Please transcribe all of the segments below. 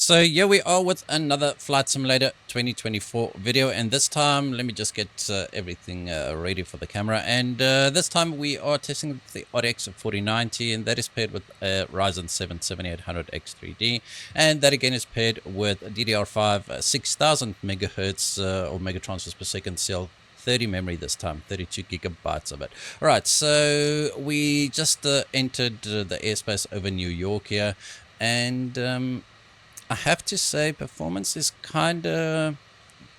So here we are with another Flight Simulator 2024 video, and this time let me just get everything ready for the camera. And this time we are testing the RTX 4090, and that is paired with a Ryzen 7 7800X 3D, and that again is paired with DDR5 6000 megahertz or megatransfers per second CL30 memory this time, 32 gigabytes of it. All right, so we just entered the airspace over New York here, and I have to say performance is kind of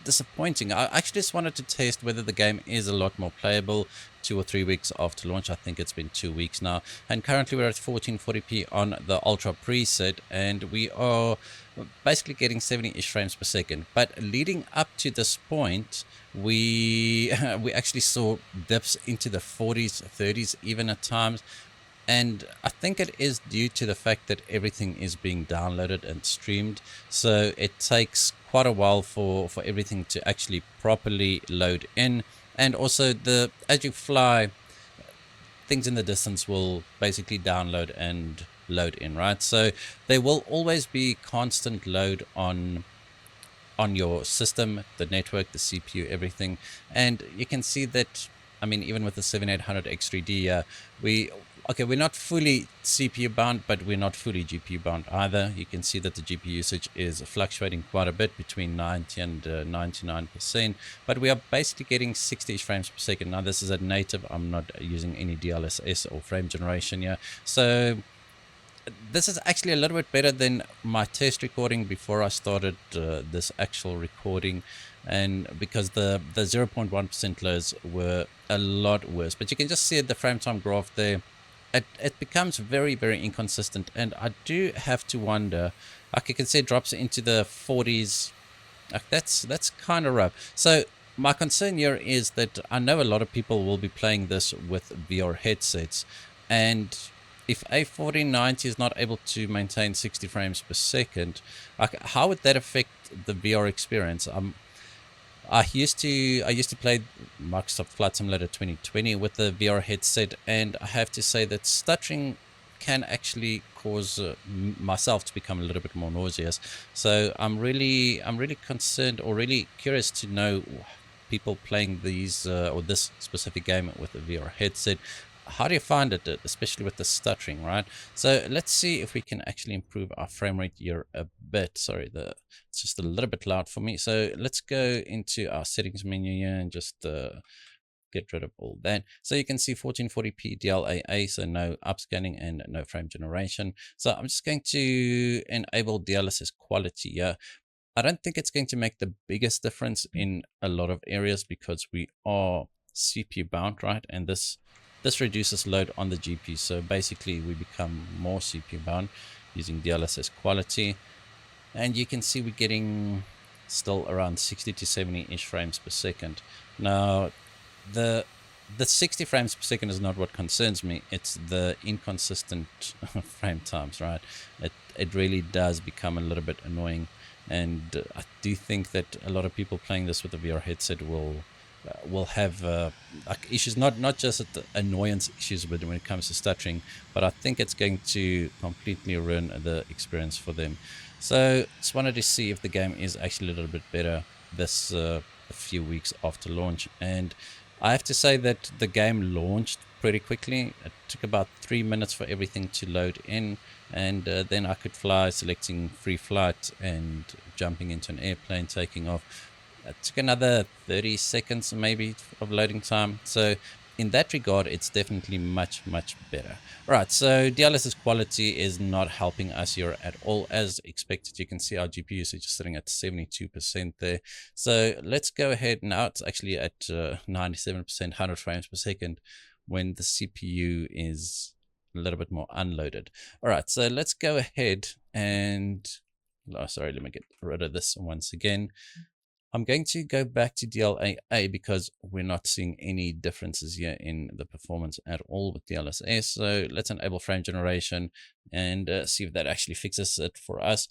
disappointing. I actually just wanted to test whether the game is a lot more playable 2 or 3 weeks after launch. I think it's been 2 weeks now, and currently we're at 1440p on the Ultra preset, and we are basically getting 70-ish frames per second. But leading up to this point, we actually saw dips into the 40s, 30s even at times. And I think it is due to the fact that everything is being downloaded and streamed. So it takes quite a while for everything to actually properly load in. And also as you fly, things in the distance will basically download and load in, right? So there will always be constant load on your system, the network, the CPU, everything. And you can see that, I mean, even with the 7800X3D, we're not fully CPU bound, but we're not fully GPU bound either. You can see that the GPU usage is fluctuating quite a bit between 90 and 99%, but we are basically getting 60 frames per second. Now this is a native, I'm not using any DLSS or frame generation here. So this is actually a little bit better than my test recording before I started this actual recording, and because the 0.1% lows were a lot worse. But you can just see the frame time graph there. It becomes very, very inconsistent, and I do have to wonder, like you can see it drops into the 40s. Like that's kind of rough. So my concern here is that I know a lot of people will be playing this with VR headsets, and if a 4090 is not able to maintain 60 frames per second, like how would that affect the VR experience? I used to play Microsoft Flight Simulator 2020 with the VR headset, and I have to say that stuttering can actually cause myself to become a little bit more nauseous. So I'm really concerned, or really curious to know people playing these or this specific game with a VR headset. How do you find it, especially with the stuttering, right? So let's see if we can actually improve our frame rate here a bit. Sorry, it's just a little bit loud for me. So let's go into our settings menu here and just get rid of all that. So you can see 1440p DLAA, so no upscaling and no frame generation. So I'm just going to enable DLSS quality here. I don't think it's going to make the biggest difference in a lot of areas because we are CPU bound, right? And this reduces load on the GPU, so basically we become more CPU bound using DLSS quality, and you can see we're getting still around 60 to 70-ish frames per second. Now the 60 frames per second is not what concerns me, it's the inconsistent frame times, right? It really does become a little bit annoying, and I do think that a lot of people playing this with a VR headset will have like issues, not just the annoyance issues, but when it comes to stuttering, but I think it's going to completely ruin the experience for them. So just wanted to see if the game is actually a little bit better this a few weeks after launch, and I have to say that the game launched pretty quickly. It took about 3 minutes for everything to load in, and then I could fly, selecting free flight and jumping into an airplane, taking off. It took another 30 seconds maybe of loading time. So in that regard, it's definitely much better. All right, so DLSS quality is not helping us here at all as expected. You can see our GPU usage is sitting at 72% there. So let's go ahead. Now it's actually at 97%, 100 frames per second when the CPU is a little bit more unloaded. All right, so let's go ahead and, oh, sorry, let me get rid of this once again. I'm going to go back to DLAA because we're not seeing any differences here in the performance at all with DLSS. So let's enable frame generation and see if that actually fixes it for us.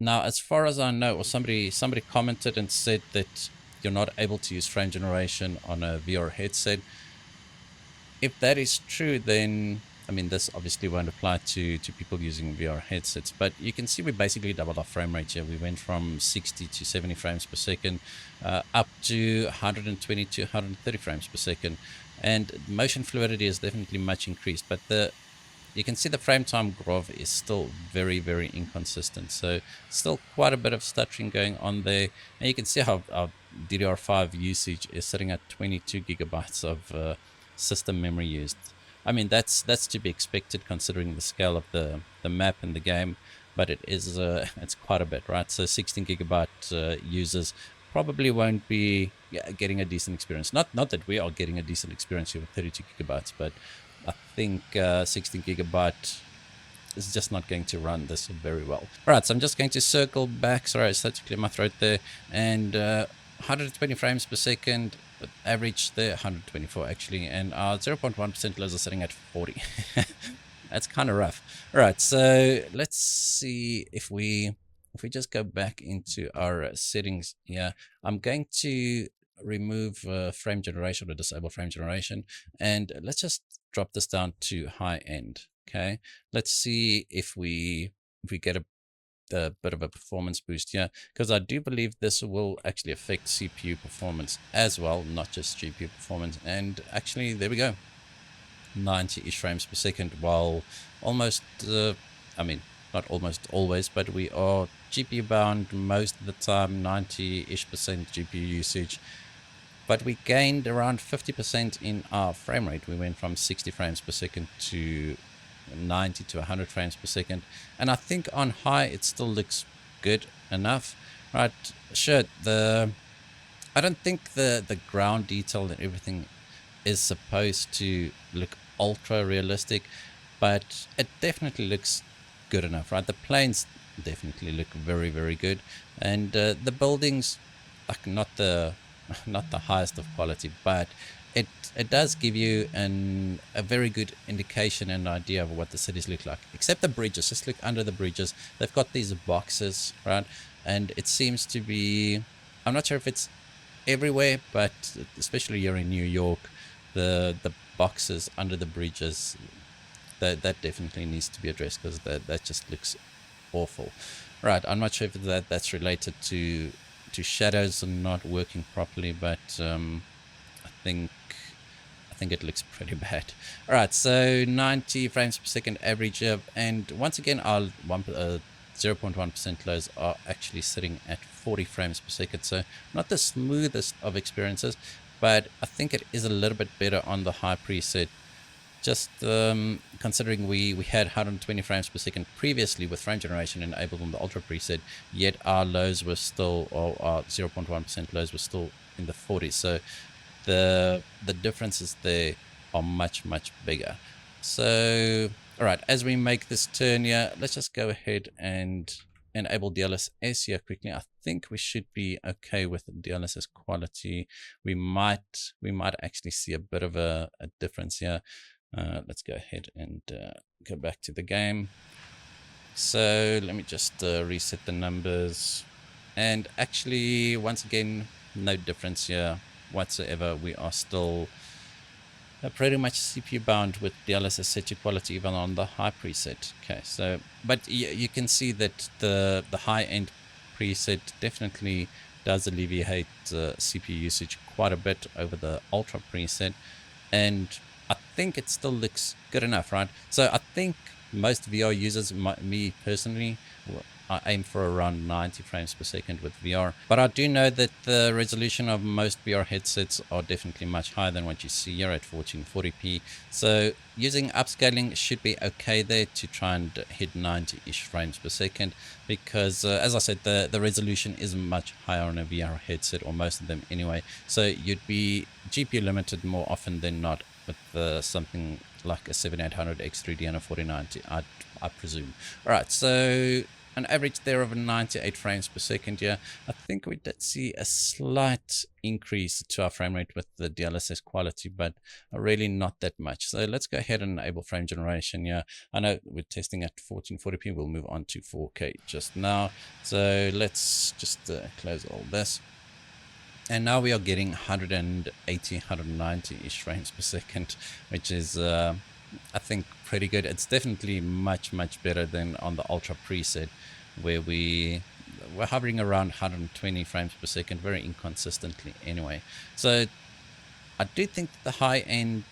Now, as far as I know, or somebody commented and said that you're not able to use frame generation on a VR headset. If that is true, then I mean, this obviously won't apply to people using VR headsets, but you can see we basically doubled our frame rate here. We went from 60 to 70 frames per second, up to 120 to 130 frames per second. And motion fluidity is definitely much increased, but you can see the frame time graph is still very, very inconsistent. So still quite a bit of stuttering going on there. And you can see how our DDR5 usage is sitting at 22 gigabytes of system memory used. I mean, that's to be expected considering the scale of the map and the game, but it's quite a bit, right? So 16 gigabyte users probably won't be getting a decent experience. Not that we are getting a decent experience here with 32 gigabytes, but I think 16 gigabyte is just not going to run this very well. All right, so I'm just going to circle back. Sorry, I started to clear my throat there. And 120 frames per second, but average there 124 actually, and our 0.1% lows are sitting at 40. That's kind of rough. All right, so let's see if we just go back into our settings here. I'm going to remove frame generation or disable frame generation, and let's just drop this down to high end. Okay, let's see if we get a bit of a performance boost here, because I do believe this will actually affect CPU performance as well, not just GPU performance. And actually, there we go, 90-ish frames per second, while almost I mean, not almost always, but we are GPU bound most of the time, 90-ish% GPU usage. But we gained around 50% in our frame rate. We went from 60 frames per second to 90 to 100 frames per second. And I think on high, it still looks good enough, right? Sure, I don't think the ground detail and everything is supposed to look ultra realistic, but it definitely looks good enough, right? The planes definitely look very, very good. And the buildings, like not the highest of quality, but it does give you a very good indication and idea of what the cities look like. Except the bridges, just look under the bridges. They've got these boxes, right? And it seems to be, I'm not sure if it's everywhere, but especially here in New York, the boxes under the bridges, that definitely needs to be addressed, because that just looks awful. Right, I'm not sure if that's related to shadows not working properly, but I think it looks pretty bad. All right, so 90 frames per second average, and once again, our 0.1% lows are actually sitting at 40 frames per second. So not the smoothest of experiences, but I think it is a little bit better on the high preset. Just considering we had 120 frames per second previously with frame generation enabled on the ultra preset, yet our lows were still, or our 0.1% lows were still in the 40s. So the differences there are much bigger. So all right, as we make this turn here, let's just go ahead and enable DLSS here quickly. I think we should be okay with DLSS quality. We might actually see a bit of a difference here. Let's go ahead and go back to the game. So let me just reset the numbers, and actually once again, no difference here whatsoever. We are still pretty much CPU bound with DLSS set to quality even on the high preset. Okay, so but you can see that the high end preset definitely does alleviate CPU usage quite a bit over the ultra preset, and I think it still looks good enough, right? So I think most VR users, me personally, I aim for around 90 frames per second with VR. But I do know that the resolution of most VR headsets are definitely much higher than what you see here at 1440p. So using upscaling should be okay there to try and hit 90-ish frames per second, because as I said, the resolution is much higher on a VR headset, or most of them anyway. So you'd be GPU limited more often than not with something like a 7800 X3D and a 4090, I presume. All right, so an average there of 98 frames per second here. I think we did see a slight increase to our frame rate with the DLSS quality, but really not that much. So let's go ahead and enable frame generation here. I know we're testing at 1440p. We'll move on to 4K just now. So let's just close all this. And now we are getting 180, 190-ish frames per second, which is I think pretty good. It's definitely much better than on the Ultra preset, where we're hovering around 120 frames per second very inconsistently anyway. So I do think that the high end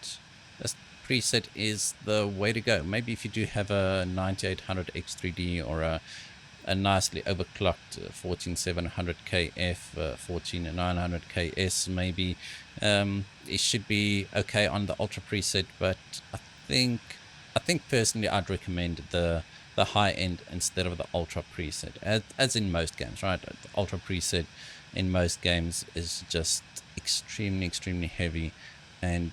preset is the way to go. Maybe if you do have a 9800 X3D or a nicely overclocked 14700KF, 14900KS, maybe it should be okay on the Ultra preset. But think I think personally I'd recommend the high end instead of the Ultra preset, as in most games, right? The Ultra preset in most games is just extremely heavy, and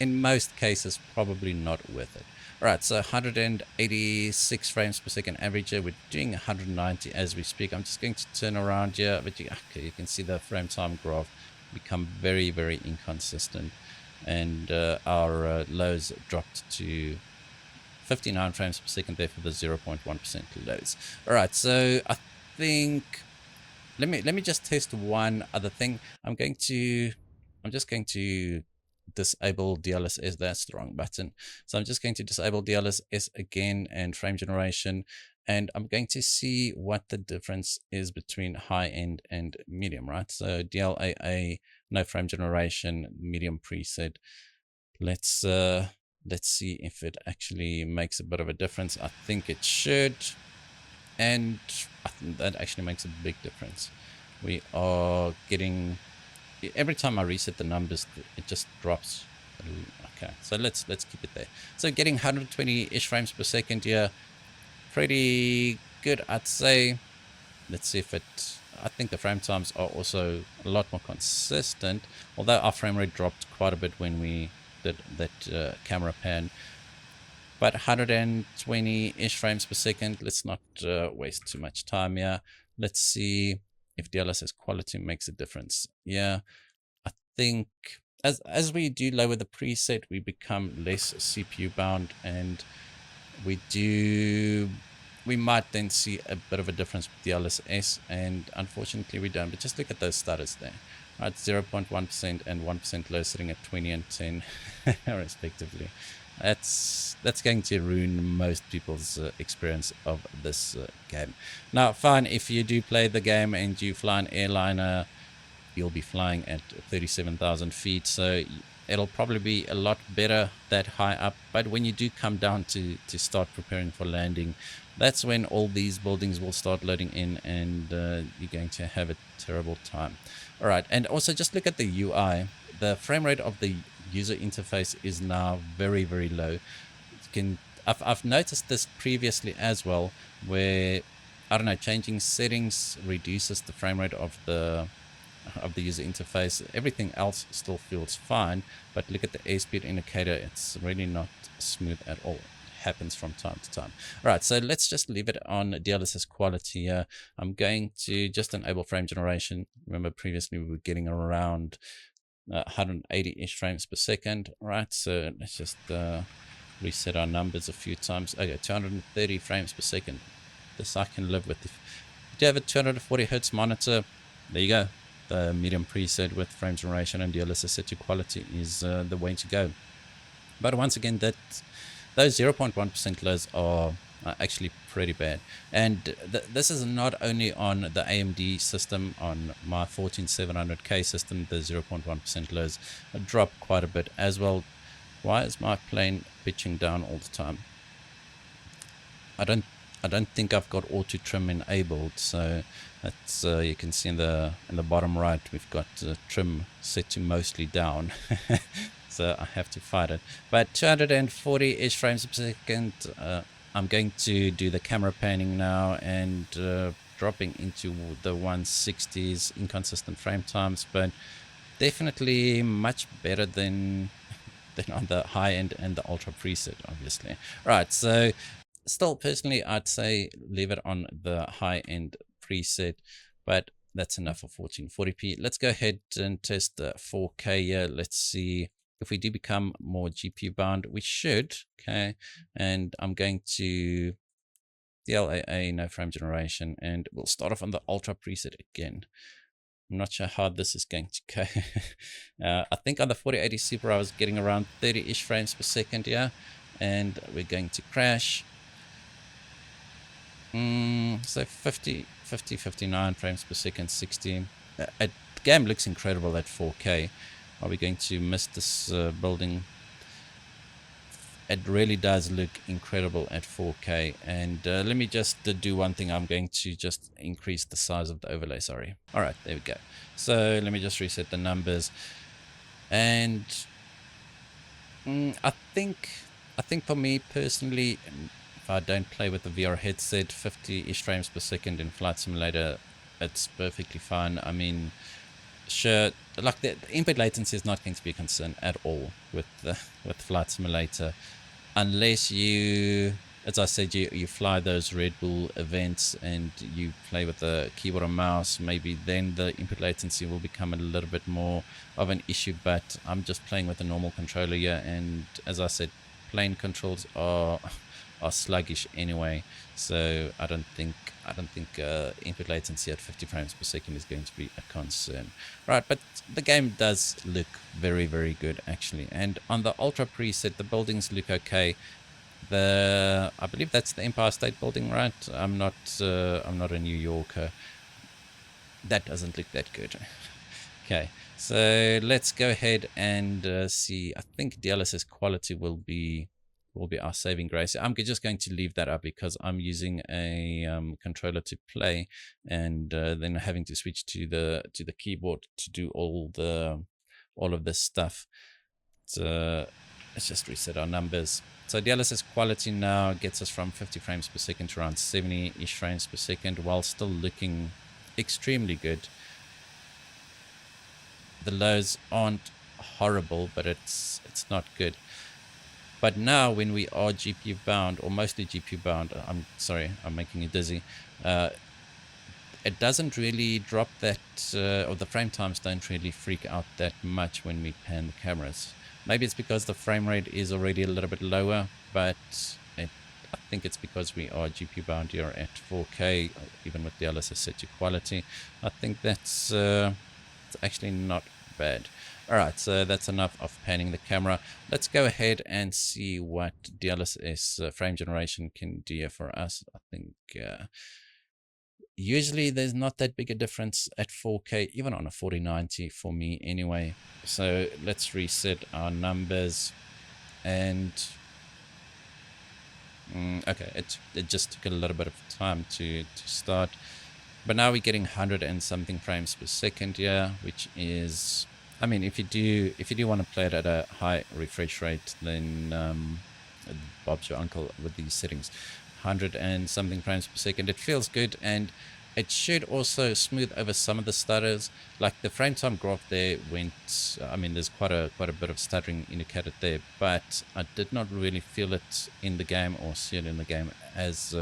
in most cases probably not worth it. Alright, so 186 frames per second average here. We're doing 190 as we speak. I'm just going to turn around here, but you can see the frame time graph become very inconsistent, and our lows dropped to 59 frames per second there for the 0.1% lows. Alright, so I think let me just test one other thing. I'm just going to disable DLSS. That's the wrong button. So I'm just going to disable DLSS again and frame generation, and I'm going to see what the difference is between high end and medium, right? So DLAA, no frame generation, medium preset. Let's see if it actually makes a bit of a difference. I think it should, and I think that actually makes a big difference. We are getting, every time I reset the numbers, it just drops. Okay, so let's keep it there. So getting 120-ish frames per second here, pretty good, I'd say. Let's see if it, I think the frame times are also a lot more consistent, although our frame rate dropped quite a bit when we did that camera pan. But 120-ish frames per second. Let's not waste too much time here. Let's see if DLSS quality makes a difference. Yeah, I think as we do lower the preset, we become less CPU bound, and we might then see a bit of a difference with DLSS, and unfortunately we don't. But just look at those stutters there, right? 0.1% and 1% low, sitting at 20 and 10 respectively. That's going to ruin most people's experience of this game. Now, fine, if you do play the game and you fly an airliner, you'll be flying at 37,000 feet, so it'll probably be a lot better that high up. But when you do come down to start preparing for landing, that's when all these buildings will start loading in, and you're going to have a terrible time. All right, and also just look at the UI. The frame rate of the user interface is now very low. I've noticed this previously as well, where, I don't know, changing settings reduces the frame rate of the user interface. Everything else still feels fine, but look at the airspeed indicator. It's really not smooth at all. It happens from time to time. All right, so let's just leave it on DLSS quality here. I'm going to just enable frame generation. Remember, previously we were getting around 180-ish frames per second. All right, so let's just reset our numbers a few times. Okay, 230 frames per second. This I can live with. If you have a 240 hertz monitor, there you go. The medium preset with frame generation and DLSS set to quality is the way to go. But once again, those 0.1% lows are actually pretty bad. And this is not only on the AMD system. On my 14700K system, the 0.1% lows drop quite a bit as well. Why is my plane pitching down all the time? I don't think I've got auto trim enabled, so that's you can see in the bottom right we've got trim set to mostly down. So I have to fight it. But 240-ish frames per second. I'm going to do the camera panning now, and dropping into the 160s, inconsistent frame times, but definitely much better than on the high end and the ultra preset, obviously. Right, so still, personally, I'd say leave it on the high-end preset, but that's enough for 1440p. Let's go ahead and test the 4K here. Let's see if we do become more GPU bound. We should, okay? And I'm going to DLAA, no frame generation, and we'll start off on the ultra preset again. I'm not sure how this is going to go. I think on the 4080 Super I was getting around 30-ish frames per second, yeah. and we're going to crash. So 59 frames per second, 60. The game looks incredible at 4K. Are we going to miss this building? It really does look incredible at 4K. And let me just do one thing. I'm going to just increase the size of the overlay. Sorry. All right, there we go. So let me just reset the numbers. And I think for me personally, if I don't play with the VR headset, 50-ish frames per second in Flight Simulator, it's perfectly fine. I mean, sure, like the input latency is not going to be a concern at all with Flight Simulator, unless you, as I said, you fly those Red Bull events and you play with the keyboard and mouse. Maybe then the input latency will become a little bit more of an issue. But I'm just playing with a normal controller here, and as I said, plane controls are sluggish anyway, so I don't think input latency at 50 frames per second is going to be a concern. Right, but the game does look very, very good actually. And on the Ultra preset, the buildings look okay. I believe that's the Empire State Building, right? I'm not a New Yorker. That doesn't look that good. Okay, so let's go ahead and see. I think DLSS quality will be our saving grace. I'm just going to leave that up because I'm using a controller to play, and then having to switch to the keyboard to do all of this stuff. So let's just reset our numbers. So DLSS quality now gets us from 50 frames per second to around 70-ish frames per second, while still looking extremely good. The lows aren't horrible, but it's not good. But now when we are GPU bound, or mostly GPU bound, I'm sorry, I'm making you dizzy, it doesn't really drop that, or the frame times don't really freak out that much when we pan the cameras. Maybe it's because the frame rate is already a little bit lower, but I think it's because we are GPU bound here at 4K, even with the DLSS set to quality. I think that's it's actually not bad. Alright, so that's enough of panning the camera. Let's go ahead and see what DLSS frame generation can do for us. I think usually there's not that big a difference at 4K, even on a 4090 for me anyway. So let's reset our numbers. And okay, it just took a little bit of time to start. But now we're getting 100 and something frames per second here, which is, I mean, if you do want to play it at a high refresh rate, then Bob's your uncle with these settings. 100 and something frames per second. It feels good, and it should also smooth over some of the stutters. Like the frame time graph there went, I mean, there's quite a bit of stuttering indicated there, but I did not really feel it in the game or see it in the game as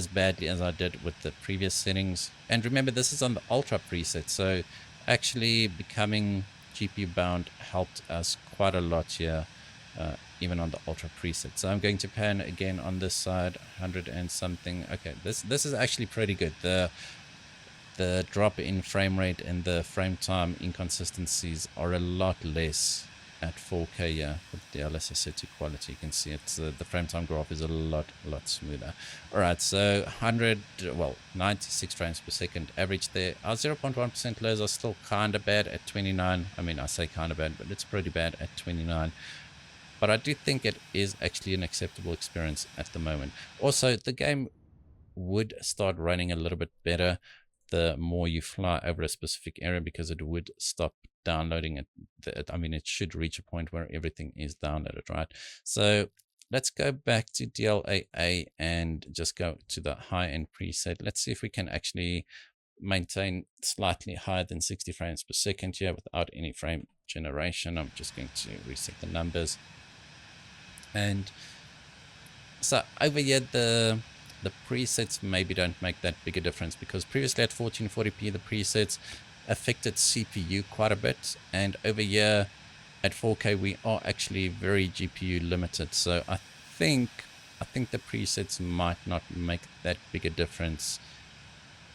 badly as I did with the previous settings. And remember, this is on the Ultra preset, so actually becoming GPU bound helped us quite a lot here, even on the Ultra preset. So I'm going to pan again on this side, 100 and something. Okay, this is actually pretty good. The drop in frame rate and the frame time inconsistencies are a lot less at 4K here with the DLSS set to quality. You can see it's the frame time graph is a lot smoother. All right, so 96 frames per second average there. Our 0.1% lows are still kind of bad at 29. I mean, I say kind of bad, but it's pretty bad at 29. But I do think it is actually an acceptable experience at the moment. Also, the game would start running a little bit better the more you fly over a specific area, because it would stop downloading it. I mean, it should reach a point where everything is downloaded, right? So let's go back to DLAA and just go to the high-end preset. Let's see if we can actually maintain slightly higher than 60 frames per second here without any frame generation. I'm just going to reset the numbers. And so over here, the presets maybe don't make that big a difference, because previously at 1440p the presets affected CPU quite a bit, and over here at 4K we are actually very GPU limited. So I think the presets might not make that big a difference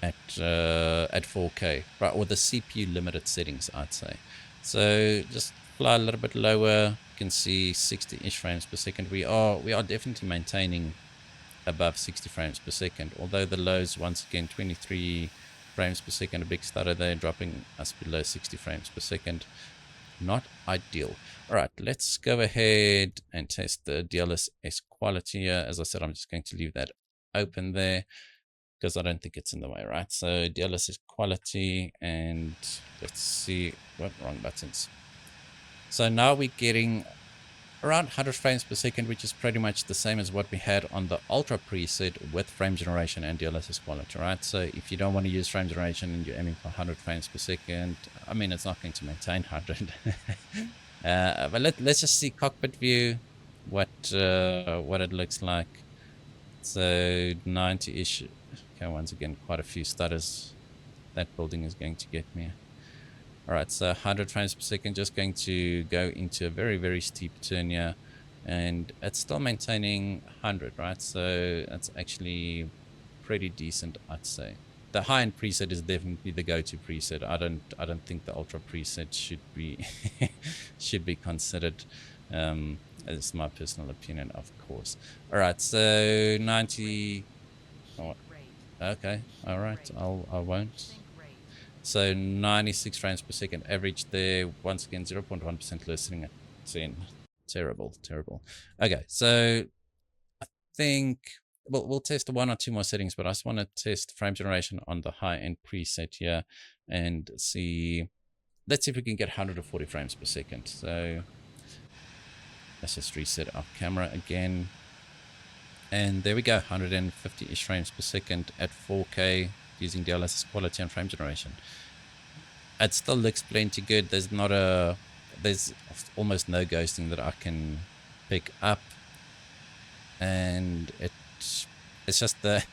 at 4K, right? Or the CPU limited settings, I'd say. So just fly a little bit lower, can see 60-ish frames per second. We are definitely maintaining above 60 frames per second, although the lows, once again, 23 frames per second, a big stutter there, dropping us below 60 frames per second. Not ideal. All right, let's go ahead and test the DLSS quality here. As I said, I'm just going to leave that open there because I don't think it's in the way, right? So DLSS quality, and let's see, what, wrong buttons. So now we're getting around 100 frames per second, which is pretty much the same as what we had on the Ultra preset with frame generation and DLSS quality, right? So if you don't want to use frame generation and you're aiming for 100 frames per second, I mean, it's not going to maintain 100. But let's just see cockpit view, what it looks like. So 90-ish. Okay, once again, quite a few stutters. That building is going to get me. Alright, so 100 frames per second, just going to go into a very, very steep turn here. And it's still maintaining 100, right? So that's actually pretty decent, I'd say. The high-end preset is definitely the go-to preset. I don't think the Ultra preset should be should be considered. It's my personal opinion, of course. Alright, so 90. Oh, okay, alright, I won't. So 96 frames per second average there. Once again, 0.1% listening at 10. Terrible, terrible. Okay, so I think we'll test one or two more settings, but I just want to test frame generation on the high-end preset here and see. Let's see if we can get 140 frames per second. So let's just reset our camera again. And there we go, 150-ish frames per second at 4K using DLSS quality and frame generation. It still looks plenty good. There's almost no ghosting that I can pick up. And it's just the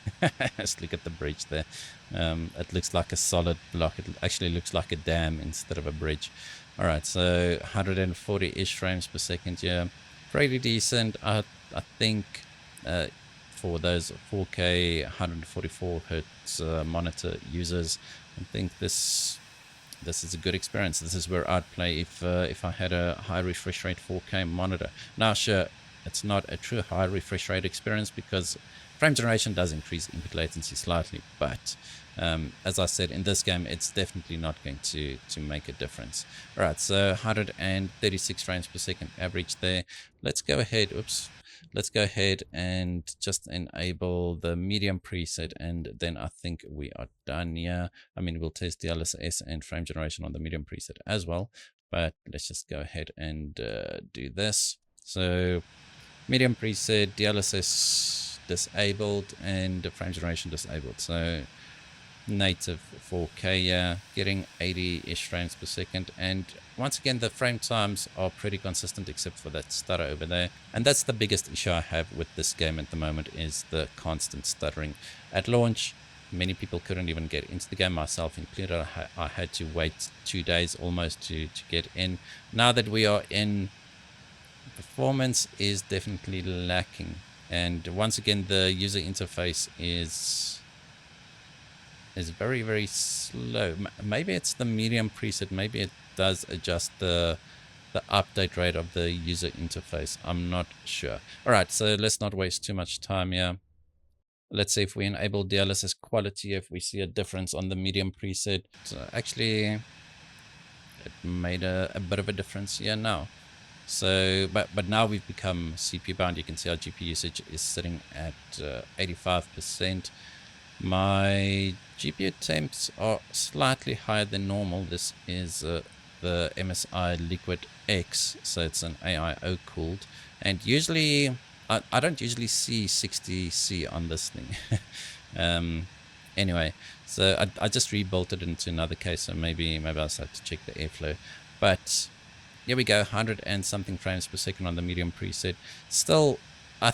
let's look at the bridge there. It looks like a solid block. It actually looks like a dam instead of a bridge. All right, so 140-ish frames per second, yeah, pretty decent. I think for those 4K 144 hertz monitor users, I think this is a good experience. This is where I'd play if I had a high refresh rate 4K monitor. Now, sure, it's not a true high refresh rate experience because frame generation does increase input latency slightly, but as I said, in this game, it's definitely not going to make a difference. All right, so 136 frames per second average there. Let's go ahead. Oops. Let's go ahead and just enable the medium preset, and then I think we are done here. I mean, we'll test the DLSS and frame generation on the medium preset as well, but let's just go ahead and do this. So medium preset, DLSS disabled, and frame generation disabled. So native 4K, getting 80-ish frames per second, and once again the frame times are pretty consistent except for that stutter over there, and that's the biggest issue I have with this game at the moment, is the constant stuttering. At launch, many people couldn't even get into the game, myself included. I had to wait 2 days almost to get in. Now that we are in, performance is definitely lacking, and once again the user interface is very, very slow. Maybe it's the medium preset. Maybe it does adjust the update rate of the user interface. I'm not sure. All right, so let's not waste too much time here. Let's see if we enable DLSS quality, if we see a difference on the medium preset. So actually, it made a bit of a difference here now. So, but now we've become CPU bound. You can see our GPU usage is sitting at 85%. My GPU temps are slightly higher than normal. This is the MSI Liquid X, so it's an AIO cooled, and usually I don't usually see 60C on this thing. Anyway, so I just rebuilt it into another case, so maybe I'll have to check the airflow. But here we go, 100 and something frames per second on the medium preset. Still, I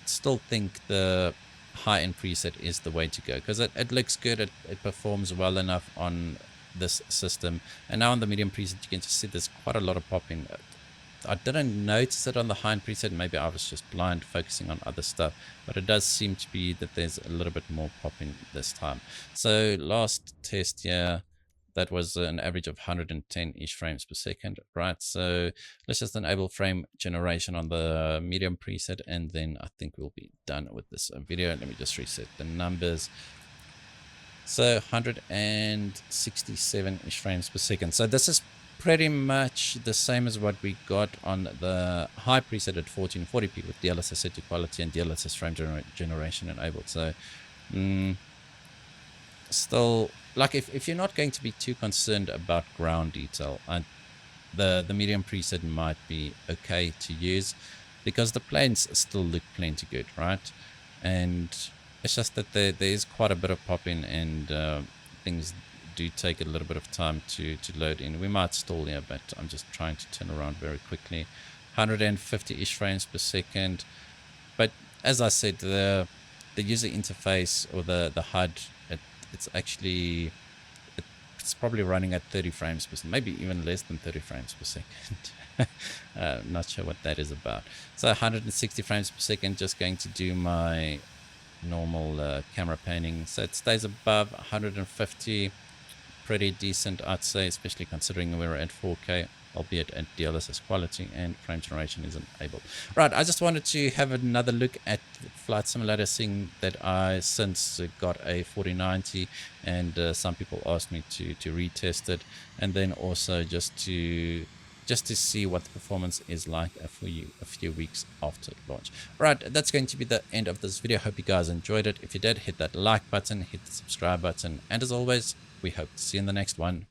still think the high-end preset is the way to go, because it looks good, it performs well enough on this system. And now on the medium preset, you can just see there's quite a lot of popping. I didn't notice it on the high-end preset. Maybe I was just blind focusing on other stuff, but it does seem to be that there's a little bit more popping this time. So last test here, that was an average of 110-ish frames per second, right? So let's just enable frame generation on the medium preset, and then I think we'll be done with this video. Let me just reset the numbers. So 167-ish frames per second. So this is pretty much the same as what we got on the high preset at 1440p with DLSS set to quality and DLSS frame generation enabled. So still, like, if you're not going to be too concerned about ground detail, the medium preset might be okay to use, because the planes still look plenty good, right? And it's just that there is quite a bit of pop-in, and things do take a little bit of time to load in. We might stall here, but I'm just trying to turn around very quickly. 150-ish frames per second. But as I said, the user interface, or the HUD, it's actually, it's probably running at 30 frames per second, maybe even less than 30 frames per second. Not sure what that is about. So 160 frames per second, just going to do my normal camera panning. So it stays above 150, pretty decent, I'd say, especially considering we're at 4K, albeit at DLSS quality, and frame generation is enabled. Right, I just wanted to have another look at Flight Simulator, seeing that I since got a 4090, and some people asked me to retest it, and then also just to see what the performance is like for you a few weeks after launch. Right, that's going to be the end of this video. Hope you guys enjoyed it. If you did, hit that like button, hit the subscribe button, and as always, we hope to see you in the next one.